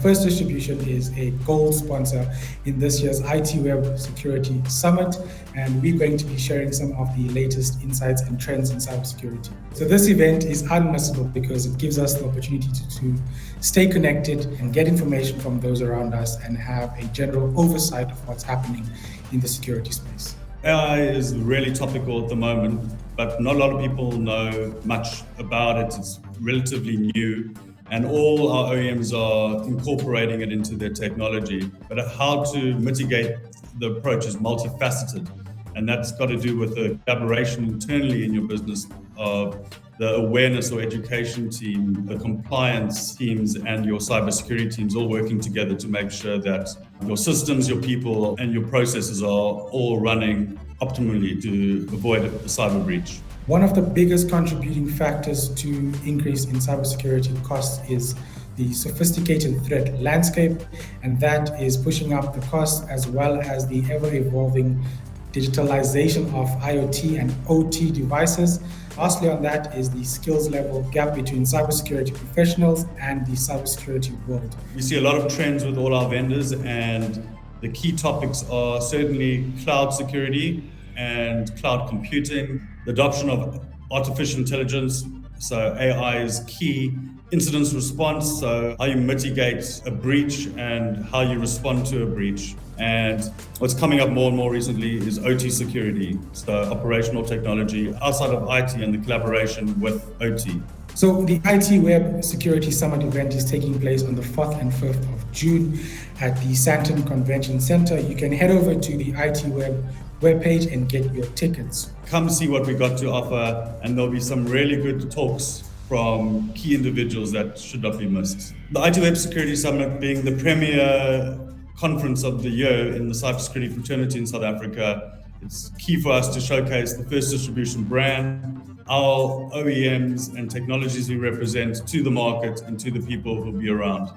First Distribution is a gold sponsor in this year's ITWeb Security Summit, and we're going to be sharing some of the latest insights and trends in cybersecurity. So this event is unmissable because it gives us the opportunity to stay connected and get information from those around us and have a general oversight of what's happening in the security space. AI is really topical at the moment, but not a lot of people know much about it. It's relatively new, and all our OEMs are incorporating it into their technology. But how to mitigate the approach is multifaceted, and that's got to do with the collaboration internally in your business of the awareness or education team, the compliance teams, and your cybersecurity teams all working together to make sure that your systems, your people, and your processes are all running optimally to avoid a cyber breach. One of the biggest contributing factors to increase in cybersecurity costs is the sophisticated threat landscape, and that is pushing up the cost as well as the ever-evolving digitalization of IoT and OT devices. Lastly on that is the skills level gap between cybersecurity professionals and the cybersecurity world. We see a lot of trends with all our vendors, and the key topics are certainly cloud security and cloud computing, the adoption of artificial intelligence, so AI is key, incident response, so how you mitigate a breach and how you respond to a breach. And what's coming up more and more recently is OT security, so operational technology outside of IT and the collaboration with OT. So the ITWeb Security Summit event is taking place on the 4th and 5th of June at the Sandton Convention Center. You can head over to the ITWeb webpage and get your tickets. Come see what we got to offer, and there'll be some really good talks from key individuals that should not be missed. The ITWeb Security Summit being the premier conference of the year in the cybersecurity fraternity in South Africa, it's key for us to showcase the First Distribution brand, our OEMs and technologies we represent to the market and to the people who will be around.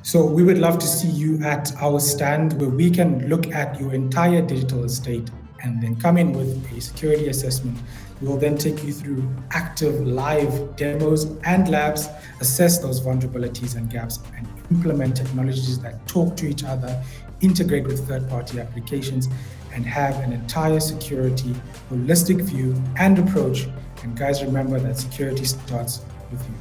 So we would love to see you at our stand where we can look at your entire digital estate and then come in with a security assessment. We will then take you through active live demos and labs, assess those vulnerabilities and gaps, and implement technologies that talk to each other, integrate with third-party applications, and have an entire security holistic view and approach. And guys, remember that security starts with you.